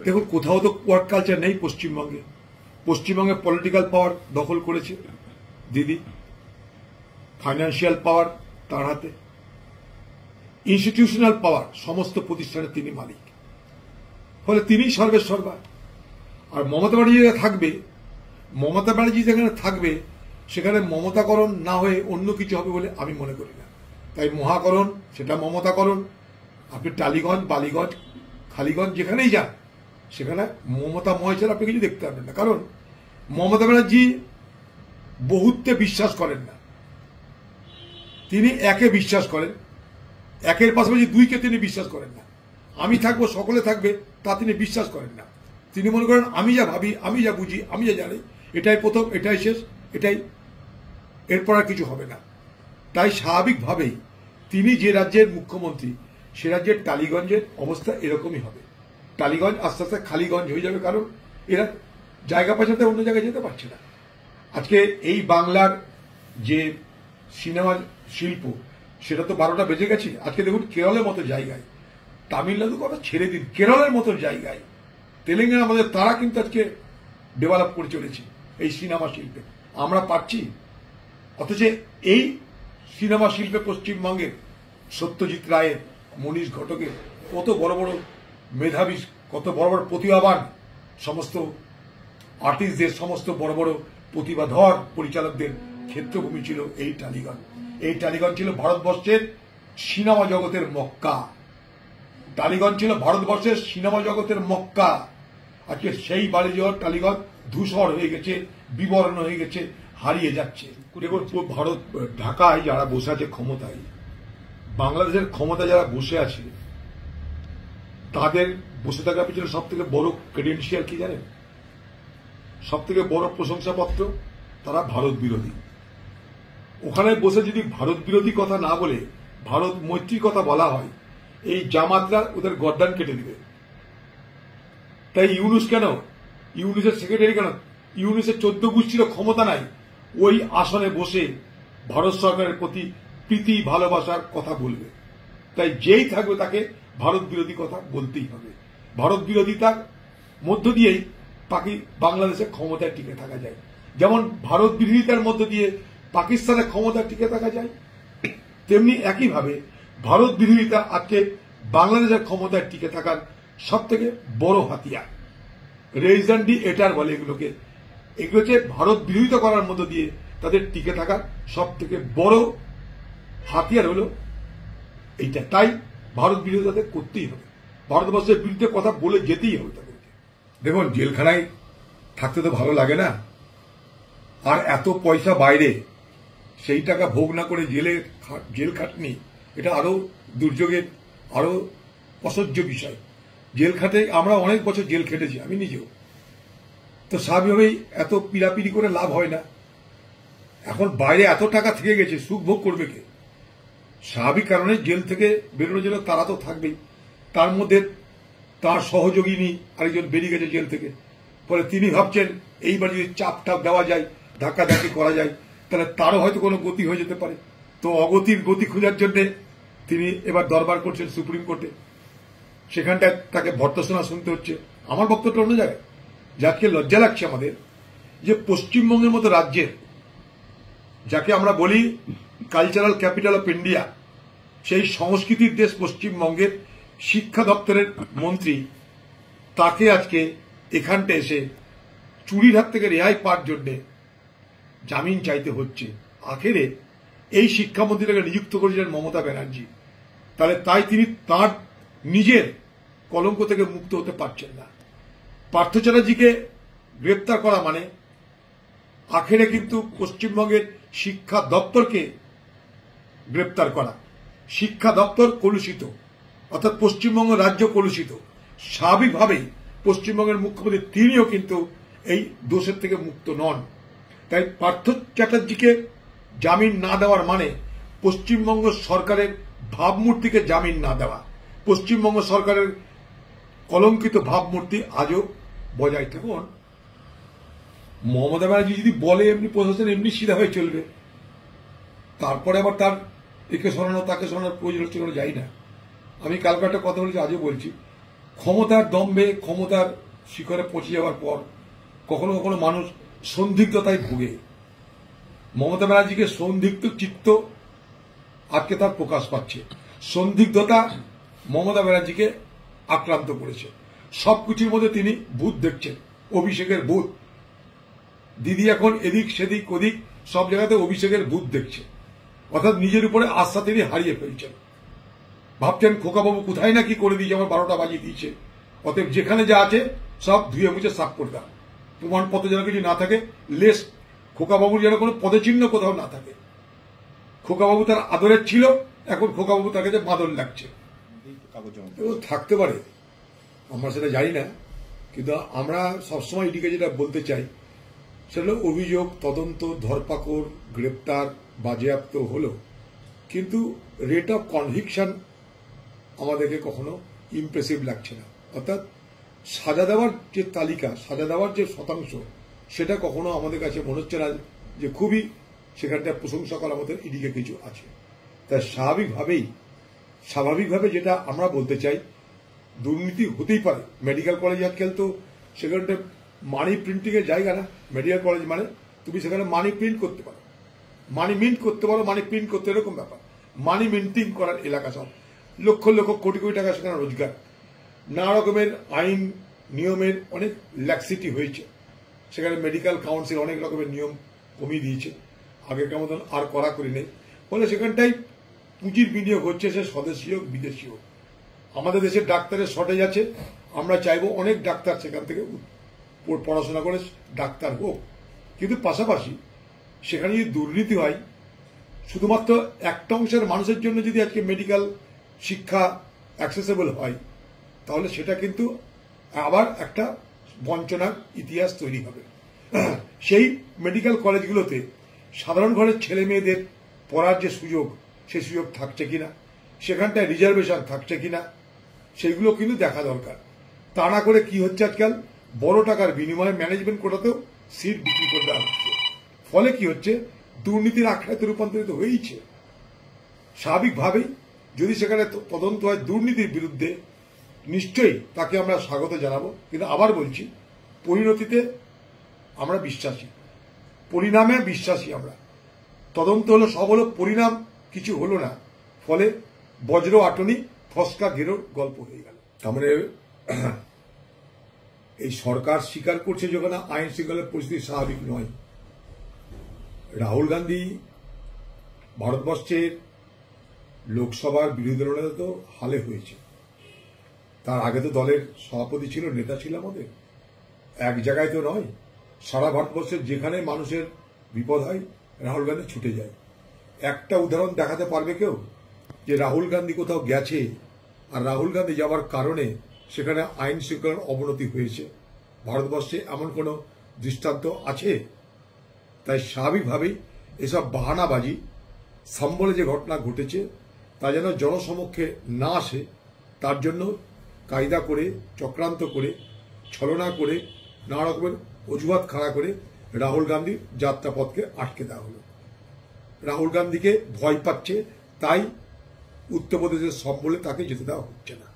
দেখুন, কোথাও তো ওয়ার্ক কালচার নেই পশ্চিমবঙ্গে। পশ্চিমবঙ্গে পলিটিক্যাল পাওয়ার দখল করেছে দিদি, ফাইন্যান্সিয়াল পাওয়ার তার হাতে, ইনস্টিটিউশনাল পাওয়ার সমস্ত প্রতিষ্ঠানের তিনি মালিক, ফলে তিনিই সর্বেসর্বা। আর মমতা ব্যানার্জি থাকবে, মমতা ব্যানার্জি যেখানে থাকবে সেখানে মমতাকরণ না হয়ে অন্য কিছু হবে বলে আমি মনে করি না। তাই মহাকরণ সেটা মমতাকরণ। আপনি টালিগঞ্জ, বালিগঞ্জ, খালিগঞ্জ যেখানেই যান সেখানে মমতাময় ছাড়া আপনি কিছু দেখতে পারবেন না। কারণ মমতা ব্যানার্জি বহুত্বে বিশ্বাস করেন না, তিনি একে বিশ্বাস করেন, একের পাশাপাশি দুইকে তিনি বিশ্বাস করেন না। আমি থাকবো, সকলে থাকবে, তা তিনি বিশ্বাস করেন না। তিনি মনে করেন আমি যা ভাবি, আমি যা বুঝি, আমি যা জানি, এটাই প্রথম, এটাই শেষ, এটাই, এরপর আর কিছু হবে না। তাই স্বাভাবিকভাবেই তিনি যে রাজ্যের মুখ্যমন্ত্রী সে রাজ্যের টালিগঞ্জের অবস্থা এরকমই হবে। টালিগঞ্জ আস্তে আস্তে খালিগঞ্জ হয়ে যাবে, কারণ এরা জায়গা পাচাতে অন্য জায়গায় যেতে পারছে না। আজকে এই বাংলার যে সিনেমা শিল্প সেটা তো 12টা বেজে গেছে। আজকে দেখুন কেরলের মতো জায়গায়, তামিলনাড়ু কথা ছেড়ে দিন, কেরলের মতো জায়গায়, তেলেঙ্গানা আমাদের, তারা কিন্তু আজকে ডেভেলপ করে চলেছে এই সিনেমা শিল্পে। আমরা পাচ্ছি, অথচ এই সিনেমা শিল্পে পশ্চিমবঙ্গের সত্যজিৎ রায়ের, মনীষ ঘটকের কত বড় বড় মেধাবী, কত বড় বড় প্রতিভাবান সমস্ত আর্টিস্টদের, সমস্ত বড় বড় প্রতিভাধর পরিচালকদের ক্ষেত্রভূমি ছিল এই টালিগঞ্জ। এই টালিগঞ্জ ছিল ভারতবর্ষের সিনেমা জগতের মক্কা। টালিগঞ্জ ছিল ভারতবর্ষের সিনেমা জগতের মক্কা। আজকে সেই বাড়ি যাওয়ার টালিগঞ্জ ধূসর হয়ে গেছে, বিবর্ণ হয়ে গেছে, হারিয়ে যাচ্ছে। দেখুন, ভারত, ঢাকায় যারা বসে আছে ক্ষমতায়, বাংলাদেশের ক্ষমতা যারা বসে আছে, তাদের বসে থাকার পিছনে সব থেকে বড় ক্রেডেন্সিয়াল কি জানেন? সব থেকে বড় প্রশংসাপত্র, তারা ভারত বিরোধী। ওখানে বসে যদি ভারত বিরোধী কথা না বলে ভারত মৈত্রীর কথা বলা হয়, এই জামাতরা ওদের গর্দান কেটে দিবে। তাই ইউনুস কেন, ইউনুসের সেক্রেটারি কেন, ইউনুসের 14 গোষ্ঠীর ক্ষমতা নাই ওই আসনে বসে ভারত সরকারের প্রতি প্রীতি ভালোবাসার কথা বলবে। তাই যেই থাকবে তাকে ভারত বিরোধী কথা বলতেই হবে। ভারত বিরোধিতার মধ্য দিয়েই বাংলাদেশের ক্ষমতায় টিকে থাকা যায়। যেমন ভারত বিরোধিতার মধ্য দিয়ে পাকিস্তানের ক্ষমতায় টিকে থাকা যায়, তেমনি একইভাবে ভারত বিরোধিতা আজকে বাংলাদেশের ক্ষমতায় টিকে থাকার সব থেকে বড় হাতিয়ার। রেইজন ডি এটার বলে এগুলোকে। এগুলো হচ্ছে ভারত বিরোধিতা করার মধ্য দিয়ে তাদের টিকে থাকার সব থেকে বড় হাতিয়ার হলো এইটা। তাই ভারত বিরোধী তাদের করতেই হবে, ভারতবর্ষের বিরুদ্ধে কথা বলে যেতেই হবে তাদেরকে। দেখুন, জেলখানায় থাকতে তো ভালো লাগে না, আর এত পয়সা বাইরে, সেই টাকা ভোগ না করে জেল খাটনি, এটা আরো দুর্যোগের, আরো অসহ্য বিষয়। জেল খাটে, আমরা অনেক বছর জেল খেটেছি, আমি নিজেও। তো স্বাভাবিকভাবেই এত পিড়াপিড়ি করে লাভ হয় না। এখন বাইরে এত টাকা থেকে গেছে, সুখ ভোগ করবে কে? স্বাভাবিক কারণে জেল থেকে বেরোনোর জন্য তারা তো থাকবেই। তার মধ্যে তার সহযোগিনী আরেকজন বেরিয়ে গেছে জেল থেকে, ফলে তিনি ভাবছেন এইবার যদি চাপ টাপ দেওয়া যায়, ধাক্কাধাক্কি করা যায়, তাহলে তারও হয়তো কোনো গতি হয়ে যেতে পারে। তো অগতির গতি খোঁজার জন্য তিনি এবার দরবার করছেন সুপ্রিম কোর্টে। সেখানটায় তাকে ভর্ৎসনা শুনতে হচ্ছে। আমার বক্তব্যটা অন্য জায়গায়। যাকে লজ্জা লাগছে আমাদের, যে পশ্চিমবঙ্গের মতো রাজ্যের, যাকে আমরা বলি কালচারাল ক্যাপিটাল অফ ইন্ডিয়া, সেই সংস্কৃতির দেশ পশ্চিমবঙ্গের শিক্ষা দপ্তরের মন্ত্রী, তাকে আজকে এখানটা এসে চুরির হাত থেকে রেহাই পাওয়ার জন্য জামিন চাইতে হচ্ছে। আখেরে এই শিক্ষামন্ত্রীটাকে নিযুক্ত করেছিলেন মমতা ব্যানার্জি, তাই তিনি তার নিজের কলঙ্ক থেকে মুক্ত হতে পারছেন না। পার্থ চ্যাটার্জিকে গ্রেপ্তার করা মানে আখেরে কিন্তু পশ্চিমবঙ্গের শিক্ষা দপ্তরকে গ্রেপ্তার করা। শিক্ষা দপ্তর কলুষিত, অর্থাৎ পশ্চিমবঙ্গ রাজ্য কলুষিত। স্বাভাবিকভাবেই পশ্চিমবঙ্গের মুখ্যমন্ত্রী তিনিও কিন্তু এই দোষের থেকে মুক্ত নন। তাই পার্থ চ্যাটার্জিকে জামিন না দেওয়ার মানে পশ্চিমবঙ্গ সরকারের ভাবমূর্তিকে জামিন না দেওয়া। পশ্চিমবঙ্গ সরকারের কলঙ্কিত ভাবমূর্তি আজও বজায় থাকুন। মমতা ব্যানার্জি যদি বলে এমনি প্রশাসন এমনি সিধা হয়ে চলবে, তারপরে আবার তার একে সরানো তাকে সরানোর প্রয়োজন হচ্ছে কোনো যাই না। আমি কালকে একটা কথা বলেছি, আজও বলছি, ক্ষমতার দম্ভে ক্ষমতার শিখরে পৌঁছে যাওয়ার পর কখনো কখনো মানুষ সন্দিগ্ধতায় ভোগে। মমতা ব্যানার্জিকে সন্দিগ্ধ চিত্ত আজকে তার প্রকাশ পাচ্ছে। সন্দিগ্ধতা মমতা ব্যানার্জিকে আক্রান্ত করেছে। সবকিছুর মধ্যে তিনি ভূত দেখছেন, অভিষেকের ভূত। দিদি এখন এদিক সেদিক ওদিক সব জায়গাতে অভিষেকের ভূত দেখছে, অর্থাৎ নিজের উপরে আস্থা তিনি হারিয়ে ফেলছেন। ভাবছেন খোকাবাবু কোথায় না কি করে দিয়েছে, আমার 12টা বাজিয়ে দিয়েছে, অতএব যেখানে যা আছে সব ধুয়ে মুছে সাফ করে দাও। প্রমাণপত্র যেন কিছু না থাকে, লেস খোকাবাবুর যেন কোনো পদচিহ্ন কোথাও না থাকে। খোকাবাবু তার আদরের ছিল, এখন খোকাবাবু তার কাছে বাদর লাগছে। থাকতে পারে, আমরা সেটা জানি না, কিন্তু আমরা সবসময় এটিকে যেটা বলতে চাই সেটা হলো অভিযোগ, তদন্ত, ধরপাকড়, গ্রেপ্তার, বাজেয়াপ্ত হলো, কিন্তু রেট অফ কনভিকশন আমাদেরকে কখনো ইমপ্রেসিভ লাগছে না। অর্থাৎ সাজা দেওয়ার যে তালিকা, সাজা দেওয়ার যে শতাংশ, সেটা কখনো আমাদের কাছে মনে হচ্ছে না যে খুবই সেখানটা প্রশংসা করার মতো এদিকে কিছু আছে। তাই স্বাভাবিকভাবে যেটা আমরা বলতে চাই, দুর্নীতি হতেই পারে। মেডিকেল কলেজ আজকাল তো সেখানটা মানি প্রিন্টিং এর জায়গা না। মেডিকেল কলেজ মানে তুমি সেখানে মানি প্রিন্ট করতে পারো, মানি মিন্ট করতে পারো, মানি প্রিন্ট করতে, এরকম ব্যাপার। মানি মিন্টিং করার এলাকা সব, লক্ষ লক্ষ কোটি কোটি টাকা সেখানে রোজগার। নানা রকমের আইন নিয়মের অনেক ল্যাক্সিটি হয়েছে সেখানে। মেডিকেল কাউন্সিল অনেক রকমের নিয়ম কমিয়ে দিয়েছে, আগেকার মতন আর কড়াকড়ি নেই। ফলে সেখানটাই পুঁজির বিনিয়োগ হচ্ছে, সে স্বদেশী হোক বিদেশি হোক। আমাদের দেশের ডাক্তারের শর্টেজ আছে, আমরা চাইবো অনেক ডাক্তার সেখান থেকে পড়াশোনা করে ডাক্তার হোক, কিন্তু পাশাপাশি সেখানে যদি দুর্নীতি হয়, শুধুমাত্র একটা অংশের মানুষের জন্য যদি আজকে মেডিকেল শিক্ষা অ্যাক্সেসেবল হয়, তাহলে সেটা কিন্তু আবার একটা বঞ্চনার ইতিহাস তৈরি হবে। সেই মেডিকেল কলেজগুলোতে সাধারণ ঘরের ছেলে মেয়েদের পড়ার যে সুযোগ, সেই সুযোগ থাকছে কিনা, সেখানটায় রিজার্ভেশন থাকছে কিনা, সেগুলো কিন্তু দেখা দরকার। তা না করে কি হচ্ছে, আজকাল বড় টাকার বিনিময়ে ম্যানেজমেন্ট কোটাতেও সিট বিক্রি করে দেওয়া হচ্ছে। ফলে কি হচ্ছে, দুর্নীতির আখড়াতে রূপান্তরিত হয়েছে। স্বাভাবিকভাবেই যদি সেখানে তদন্ত হয় দুর্নীতির বিরুদ্ধে, নিশ্চয়ই তাকে আমরা স্বাগত জানাবো। কিন্তু আবার বলছি, পরিণতিতে আমরা বিশ্বাসী, পরিণামে বিশ্বাসী আমরা। তদন্ত হলো, সব হলো, পরিণাম কিছু হলো না, ফলে বজ্র আটনি ফসকা গেরোর গল্প হয়ে গেল। তার মানে এই সরকার স্বীকার করছে যখন আইন শৃঙ্খলার পরিস্থিতি স্বাভাবিক নয়। রাহুল গান্ধী ভারতবর্ষের লোকসভার বিরোধী দলনেতা তো হালে হয়েছে, তার আগে তো দলের সভাপতি ছিল, নেতা ছিল আমাদের। এক জায়গায় তো নয়, সারা ভারতবর্ষের যেখানে মানুষের বিপদ হয় রাহুল গান্ধী ছুটে যায়। একটা উদাহরণ দেখাতে পারবে কেউ যে রাহুল গান্ধী কোথাও গেছে আর রাহুল গান্ধী যাওয়ার কারণে সেখানে আইন শৃঙ্খলার অবনতি হয়েছে? ভারতবর্ষে এমন কোনো দৃষ্টান্ত আছে? তাই স্বাভাবিকভাবেই এসব বাহানাবাজি, সম্বলে যে ঘটনা ঘটেছে তা যেন জনসমক্ষে না আসে, তার জন্য কায়দা করে, চক্রান্ত করে, ছলনা করে, নানা রকমের অজুহাত খাড়া করে রাহুল গান্ধীর যাত্রাপথকে আটকে দেওয়া হলো। রাহুল গান্ধীকে ভয় পাচ্ছে, তাই উত্তরপ্রদেশের সম্বলে তাকে যেতে দেওয়া হচ্ছে না।